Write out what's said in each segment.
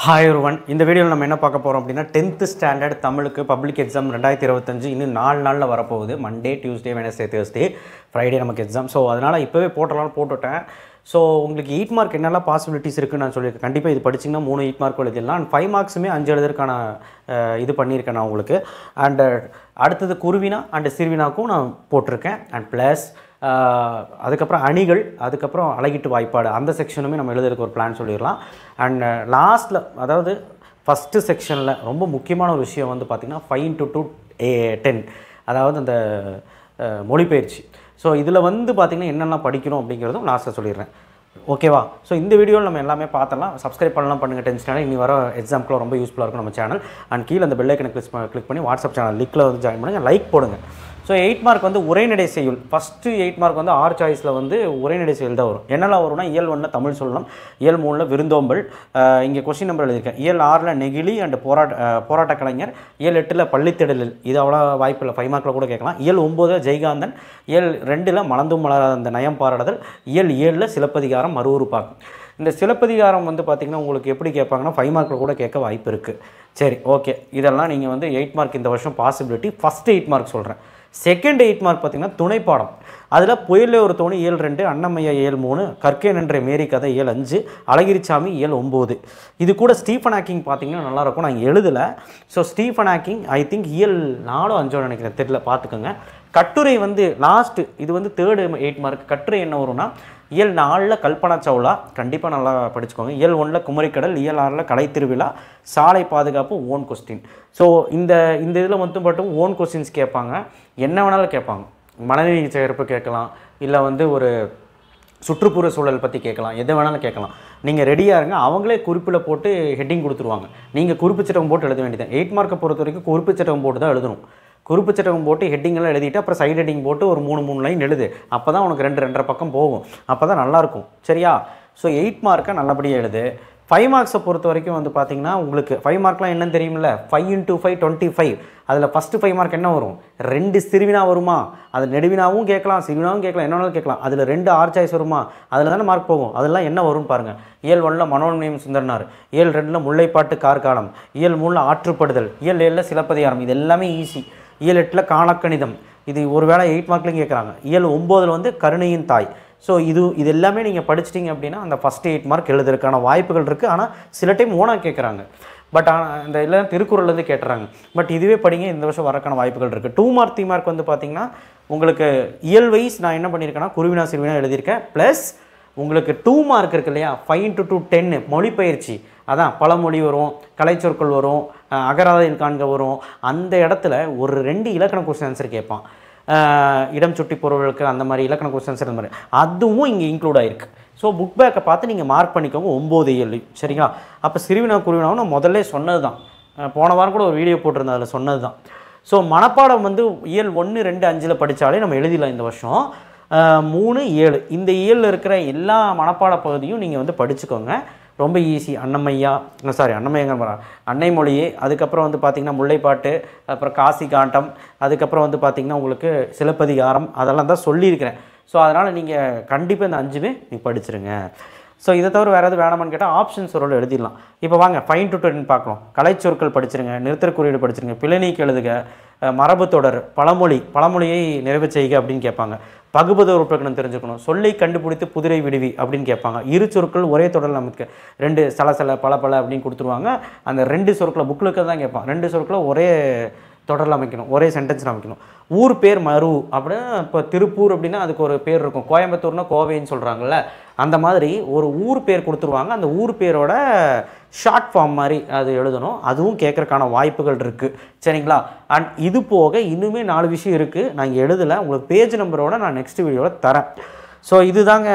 Hi ஒருவன் இந்த வீடியோவில் நம்ம என்ன பார்க்க போகிறோம் அப்படின்னா 10th ஸ்டாண்டர்ட் தமிழுக்கு பப்ளிக் எக்ஸாம் 2025 இன்னும் 4 நாளில் வரப்போகுது. Monday, Tuesday, Wednesday, Thursday, Friday நமக்கு எக்ஸாம். ஸோ அதனால் இப்போவே போட்டுவிட்டேன். ஸோ உங்களுக்கு 8 மார்க் என்னெல்லாம் பாசிபிலிட்டிஸ் இருக்குன்னு நான் சொல்லியிருக்கேன். கண்டிப்பாக இது படிச்சிங்கன்னா 3 8 மார்க் எழுதிடலாம். அண்ட் 5 மார்க்ஸுமே 5 எழுதுறதுக்கான இது பண்ணியிருக்கேன் நான் உங்களுக்கு. அண்டு அடுத்தது குருவினா அண்டு சிறுவினாக்கும் நான் போட்டிருக்கேன். அண்ட் ப்ளஸ் அதுக்கப்புறம் அணிகள், அதுக்கப்புறம் அழகிட்டு வாய்ப்பாடு, அந்த செக்ஷனுமே நம்ம எழுதுறதுக்கு ஒரு பிளான் சொல்லிடலாம். அண்ட் லாஸ்ட்டில், அதாவது ஃபஸ்ட்டு செக்ஷனில் ரொம்ப முக்கியமான ஒரு விஷயம் வந்து பார்த்திங்கன்னா 5 into 2 10, அதாவது அந்த மொழிபெயர்ச்சி. ஸோ இதில் வந்து பார்த்திங்கன்னா என்னெல்லாம் படிக்கணும் அப்படிங்கிறதும் லாஸ்ட்டில் சொல்லிடுறேன். ஓகேவா? ஸோ இந்த வீடியோவில் நம்ம எல்லாமே பார்த்துடலாம். சப்ஸ்கிரைப் பண்ணலாம் பண்ணுங்கள். 10th ஸ்டாண்டர்ட் இனி வர எக்ஸாம்க்குலாம் ரொம்ப யூஸ்ஃபுல்லாக இருக்கும் நம்ம சேனல். அண்ட் கீழே அந்த பெல் ஐக்கனை கிளிக் பண்ணி வாட்ஸ்அப் சேனல் லிங்கில் வந்து ஜாயின் பண்ணுங்கள், லைக் போடுங்க. ஸோ 8 மார்க் வந்து உரைநடை செய்யுள். ஃபஸ்ட்டு 8 மார்க் வந்து ஆர் சாய்ஸில் வந்து உரைநடை செய்யுள் தான் வரும். என்னெல்லாம் வரும்னா இயல் 1 தமிழ் சொல்லணும், இயல் 3 விருந்தோம்பல், இங்கே கொஸ்டின் நம்பர் எழுதியிருக்கேன். இயல் 6 நெகிழி அண்ட் போராட்ட கலைஞர், இயல் 8 பள்ளித்திடலில், இது அவ்வளோ வாய்ப்பு இல்லை, 5 மார்க்கில் கூட கேட்கலாம். இயல் 9 ஜெய்காந்தன், இயல் 2 மலர்ந்தும் மலராத அந்த நயம் பாராடுதல், இயல் 7 சிலப்பதிகாரம் மறுவுருப்பாக்கம். இந்த சிலப்பதிகாரம் வந்து பார்த்திங்கன்னா உங்களுக்கு எப்படி கேட்பாங்கன்னா 5 மார்க்கில் கூட கேட்க வாய்ப்பு இருக்குது. சரி, ஓகே. இதெல்லாம் நீங்கள் வந்து 8 மார்க் இந்த வருஷம் பாசிபிலிட்டி. ஃபஸ்ட்டு 8 மார்க் சொல்கிறேன். செகண்ட் 8 மார்க் பார்த்திங்கன்னா துணைப்பாடம். அதில் புயலே ஒரு தோணி இயல் 2, அன்னமையா இயல் 3, கற்கே நன்ற மேரி கதை இயல் 5, அழகிரிசாமி இயல் 9. இது கூட ஸ்டீஃபன் ஹாக்கிங் பார்த்திங்கன்னா நல்லாயிருக்கும். நான் எழுதலை. So Stephen Hawking I think இயல் 4 5 நினைக்கிறேன், தெரியல, பார்த்துக்கோங்க. கட்டுரை வந்து லாஸ்ட்டு, இது வந்து தேர்டு 8 மார்க். கட்டுரை என்ன வரும்னா இயல் 4 கல்பனா சவுலா, கண்டிப்பாக நல்லா படிச்சுக்கோங்க. இயல் 1 குமரிக்கடல், இயல் 6 கலை திருவிழா, சாலை பாதுகாப்பு, ஓன் கொஸ்டின். ஸோ இந்த இதில் மட்டும் ஓன் கொஸ்டின்ஸ் கேட்பாங்க. என்ன வேணாலும் கேட்பாங்க. மனநிலை சேர்ப்பு கேட்கலாம், இல்லை வந்து ஒரு சுற்றுப்புற சூழல் பற்றி கேட்கலாம், எதை வேணாலும் கேட்கலாம். நீங்கள் ரெடியாக இருங்க. அவங்களே குறிப்பில் போட்டு ஹெட்டிங் கொடுத்துருவாங்க. நீங்கள் குறிப்பு சட்டகம் போட்டு எழுத வேண்டியது. 8 மார்க்கை பொறுத்த வரைக்கும் குறிப்பு சட்டகம் போட்டு தான் எழுதணும். குறிப்பு சட்டகம் போட்டு ஹெட்டிங்கெல்லாம் எழுதிட்டு அப்புறம் சைட் ஹெட்டிங் போட்டு ஒரு 3 லைன் எழுது. அப்போ தான் உனக்கு 2.5 பக்கம் போகும். அப்போ தான் நல்லாயிருக்கும். சரியா? ஸோ 8 மார்க்கை நல்லபடியாக எழுது. 5 மார்க்ஸை பொறுத்த வரைக்கும் வந்து பார்த்திங்கன்னா உங்களுக்கு 5 மார்க்லாம் என்னன்னு தெரியுமில்ல? 5 into 5 25. அதில் ஃபஸ்ட்டு 5 மார்க் என்ன வரும்? 2 சிறுவினா வருமா? அது நெடுவினாவும் கேட்கலாம், சிறுவினாவும் கேட்கலாம், என்ன வேணாலும் கேட்கலாம். அதில் 2 ஆர் சாய்ஸ் வருமா? அதில் தானே மார்க் போகும். அதெல்லாம் என்ன வரும்னு பாருங்கள். இயல் 1 மனோன்மணியம் சுந்தரனார், இயல் 2 முல்லைப்பாட்டு கார்காலம், இயல் 3 ஆற்றுப்படுதல், இயல் 7 சிலப்பதிகாரம். இது எல்லாமே ஈஸி. இயல் 8 காணக்கணிதம், இது ஒரு வேளை 8 மார்க்லையும் கேட்குறாங்க. இயல் 9 வந்து கருணையின் தாய். ஸோ இது எல்லாமே நீங்கள் படிச்சிட்டிங்க அப்படின்னா அந்த ஃபஸ்ட்டு 8 மார்க் எழுதுறதுக்கான வாய்ப்புகள் இருக்குது. ஆனால் சில டைம் ஓனாக கேட்குறாங்க. பட் இந்த எல்லாம் திருக்குறள்லேருந்து கேட்டுறாங்க. பட் இதுவே படிங்க, இந்த வருஷம் வரக்கான வாய்ப்புகள் இருக்குது. 2 மார்க் 3 மார்க் வந்து பார்த்திங்கன்னா உங்களுக்கு இயல் வைஸ் நான் என்ன பண்ணியிருக்கேன்னா குருவினா சிறுவினா எழுதியிருக்கேன். ப்ளஸ் உங்களுக்கு 2 மார்க் இருக்குது இல்லையா? 5 into 2 10 மொழிபெயர்ச்சி. அதான் பழமொழி வரும், கலைச்சொற்கள் வரும், அகராதியில் காண்க வரும். அந்த இடத்துல ஒரு 2 இலக்கண கொஸ்டின் ஆன்சர் கேட்பான். இடம் சுட்டி பொருளுக்கு அந்த மாதிரி இலக்கண கொஸ்டின் ஆன்சர், அந்த மாதிரி அதுவும் இங்கே இன்க்ளூட் ஆகிருக்கு. ஸோ புக் பேக்கை பார்த்து நீங்கள் மார்க் பண்ணிக்கோங்க 9 இயல். சரிங்களா? அப்போ சிறுவினா குருவினாவும் நான் முதல்ல சொன்னது தான். போன வாரம் கூட ஒரு வீடியோ போட்டிருந்தேன், அதில் சொன்னது தான். ஸோ மனப்பாடம் வந்து இயல் 1 2 5 படித்தாலே நம்ம எழுதிடலாம் இந்த வருஷம். 3 7 இந்த இயலில் இருக்கிற எல்லா மனப்பாட பகுதியும் நீங்கள் வந்து படிச்சுக்கோங்க. ரொம்ப ஈஸி. அன்னைமொழியே, அதுக்கப்புறம் வந்து பார்த்திங்கன்னா முல்லைப்பாட்டு, அப்புறம் காசி காண்டம், அதுக்கப்புறம் வந்து பார்த்திங்கன்னா உங்களுக்கு சிலப்பதிகாரம், அதெல்லாம் தான் சொல்லியிருக்கிறேன். ஸோ அதனால் நீங்கள் கண்டிப்பாக இந்த 5மே நீங்கள் படிச்சிருங்க. ஸோ இதை தவிர வேறு எதாவது வேணாமான்னு கேட்டால் ஆப்ஷன்ஸ் ஒரு எழுதிடலாம். இப்போ வாங்க 5 to 10 பார்க்கலாம். கலைச்சொற்கள் படிச்சிருங்க, நிறுத்தற் குறியீடு படிச்சிருங்க, பிழைநீக்கு எழுதுக, மரபு தொடர், பழமொழியை நிறைவு செய்க அப்படின்னு கேட்பாங்க. பகுபத உறுப்பினர்கள் தெரிஞ்சுக்கணும். சொல்லை கண்டுபிடித்து புதிரை விடுவி அப்படின்னு கேட்பாங்க. இரு சொற்கள் ஒரே தொடரில் நமக்கு 2 சலசல பல அப்படின்னு கொடுத்துருவாங்க. அந்த 2 சொற்களை புக்கில் தான் கேட்பான். 2 சொற்களை ஒரே தொடரில் அமைக்கணும், ஒரே சென்டென்ஸில் அமைக்கணும். ஊர் பேர் மறு அப்படின்னா, இப்போ திருப்பூர் அப்படின்னா அதுக்கு ஒரு பேர் இருக்கும். கோயம்புத்தூர்னா கோவைன்னு சொல்கிறாங்கல்ல, அந்த மாதிரி ஒரு ஊர் பேர் கொடுத்துருவாங்க. அந்த ஊர் பேரோட ஷார்ட் ஃபார்ம் மாதிரி அது எழுதணும். அதுவும் கேட்குறக்கான வாய்ப்புகள் இருக்குது. சரிங்களா? அண்ட் இது போக இன்னுமே 4 விஷயம் இருக்குது. நான் இங்கே எழுதலை. உங்களுக்கு பேஜ் நம்பரோட நான் நெக்ஸ்ட் வீடியோவில் தரேன். ஸோ இதுதாங்க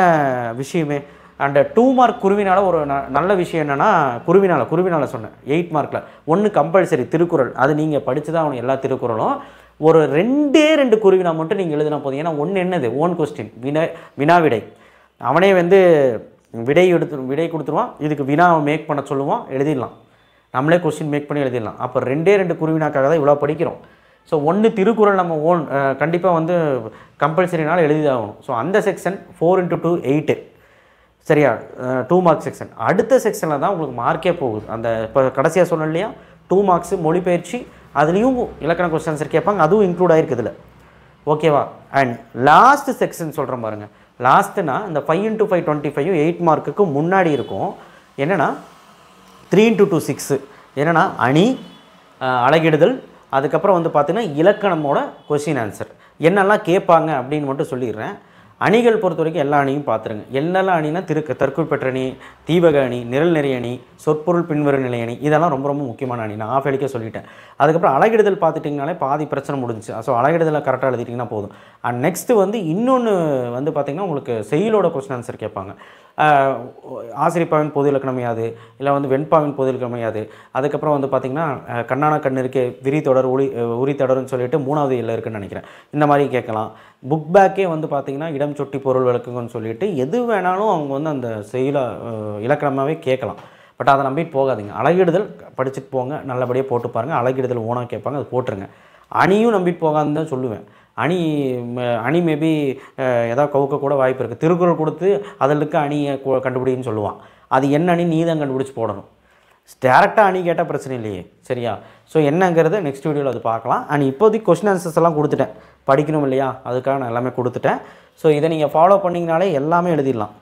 விஷயமே. அண்ட் 2 மார்க் குருவினால ஒரு நல்ல விஷயம் என்னென்னா, குருவினால சொன்னேன் 8 மார்க்கில் 1 கம்பல்சரி திருக்குறள். அது நீங்கள் படித்து தான் அவனுக்கு எல்லா திருக்குறளும். ஒரு 2 குருவினா மட்டும் நீங்கள் எழுதினா போதும். ஏன்னா 1 என்னது? ஓன் கொஸ்டின், வினாவிடை. அவனே வந்து விடை கொடுத்துருவான். இதுக்கு வினா மேக் பண்ண சொல்லுவான், எழுதிடலாம். நம்மளே கொஸ்டின் மேக் பண்ணி எழுதிடலாம். அப்போ 2 குருவினாக்காக தான் இவ்வளோ படிக்கிறோம். ஸோ 1 திருக்குறள் நம்ம கண்டிப்பாக வந்து கம்பல்சரினால எழுதிதாகணும். ஸோ அந்த செக்ஷன் 4 into 2 8. சரியா? 2 மார்க் செக்ஷன். அடுத்த செக்ஷனில் தான் உங்களுக்கு மார்க்கே போகுது. அந்த இப்போ கடைசியாக சொன்னேன் இல்லையா, 2 மார்க்ஸு மொழிபெயர்ச்சி, அதுலேயும் இலக்கண கொஸ்டின்ஸ் கேட்பாங்க, அதுவும் இன்க்ளூட் ஆகிருக்கு இதில். ஓகேவா? அண்ட் லாஸ்ட் செக்ஷன் சொல்கிறேன் பாருங்கள். லாஸ்ட்டுனா இந்த 5 × 5 25 8 மார்க்குக்கு முன்னாடி இருக்கும். என்னென்னா 3 × 2 6. என்னென்னா அணி, அலகிடுதல், அதுக்கப்புறம் வந்து பார்த்தீங்கன்னா இலக்கணமோட கொஸ்டின் ஆன்சர் என்னெல்லாம் கேட்பாங்க அப்படின்னு மட்டும் சொல்லிடுறேன். அணிகள் பொறுத்த வரைக்கும் எல்லா அணியும் பார்த்துருங்க. என்னெல்லாம் அணினா தற்குறிப்பெற்ற அணி, தீவக அணி, நிரல் நிறை அணி, சொற்பொருள் பின்வரும் நிலை அணி, இதெல்லாம் ரொம்ப ரொம்ப முக்கியமான அணி. நான் ஆஃப் அடிக்க சொல்லிட்டேன். அதுக்கப்புறம் அலகிடுதல் பார்த்துட்டிங்கனாலே பாதி பிரச்சனை முடிஞ்சிச்சு. ஸோ அலகிடுதலை கரெக்டாக எழுதிட்டிங்கன்னா போதும். அண்ட் நெக்ஸ்ட்டு வந்து இன்னொன்று வந்து பார்த்திங்கன்னா உங்களுக்கு செயலோட கொஸ்டின் ஆன்சர் கேட்பாங்க. ஆசிரியப்பாவின் பொது இலக்கணம் யாது, இல்லை வந்து வெண்பாவின் பொது இலக்கணம் யாது, அதுக்கப்புறம் வந்து பார்த்திங்கன்னா கண்ணான கண் இருக்கே விரி தொடர் உரி தொடர்னு சொல்லிட்டு 3வது இதில் இருக்குன்னு நினைக்கிறேன். இந்த மாதிரி கேட்கலாம். புக் பேக்கே வந்து பார்த்திங்கன்னா இடம் சொட்டி பொருள் விளக்குங்கன்னு சொல்லிட்டு எது வேணாலும் அவங்க வந்து அந்த செயல இலக்கணமாகவே கேட்கலாம். பட் அதை நம்பிட்டு போகாதீங்க. அலகிடுதல் படிச்சுட்டு போங்க, நல்லபடியாக போட்டு பாருங்கள். அலகிடுதல் ஓனாக கேட்பாங்க, அது போட்டுருங்க. அணியும் நம்பிட்டு போகாதுன்னு தான் சொல்லுவேன். அணி மேபி ஏதாவது கவுக்க கூட வாய்ப்பு இருக்குது. திருக்குறள் கொடுத்து அதில் இருக்க அணியை கண்டுபிடின்னு சொல்லுவான். அது என்ன அணி நீ தான் கண்டுபிடிச்சி போடணும். டேரெக்டாக அணி கேட்டால் பிரச்சனை இல்லையே, சரியா? ஸோ என்னங்கிறத நெக்ஸ்ட் வீடியோவில் அது பார்க்கலாம். அண்ட் இப்போதைக்கு கொஸ்டின் ஆன்சர்ஸ் எல்லாம் கொடுத்துட்டேன், படிக்கணும் இல்லையா, அதுக்காக நான் எல்லாமே கொடுத்துட்டேன். ஸோ இதை நீங்கள் ஃபாலோ பண்ணிங்கனாலே எல்லாமே எழுதிடலாம்.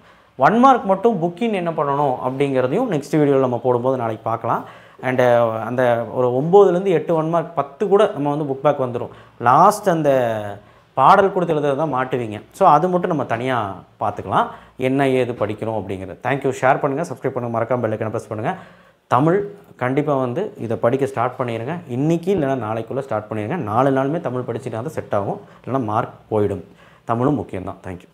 1 மார்க் மட்டும் புக்கின் என்ன பண்ணணும் அப்படிங்கிறதையும் நெக்ஸ்ட் வீடியோவில் நம்ம போடும்போது நாளைக்கு பார்க்கலாம். அண்டு அந்த ஒரு 9லேருந்து 8 1 மார்க் 10 கூட நம்ம வந்து புக் பேக் வந்துடும். லாஸ்ட் அந்த பாடல் கொடுத்து எழுதுறது தான் மாட்டுவீங்க. ஸோ அது மட்டும் நம்ம தனியாக பார்த்துக்கலாம், என்ன ஏது படிக்கணும் அப்படிங்கிறது. தேங்க்யூ. ஷேர் பண்ணுங்கள், சப்ஸ்கிரைப் பண்ணுங்கள், மறக்காமல் பெல் ஐக்கானை ப்ரெஸ் பண்ணுங்கள். தமிழ் கண்டிப்பாக வந்து இதை படிக்க ஸ்டார்ட் பண்ணிடுங்க. இன்றைக்கி இல்லைனா நாளைக்குள்ளே ஸ்டார்ட் பண்ணிடுங்க. 4 நாளுமே தமிழ் படிச்சுட்டு தான் செட் ஆகும், இல்லைனா மார்க் போயிடும். தமிழும் முக்கியம்தான். தேங்க்யூ.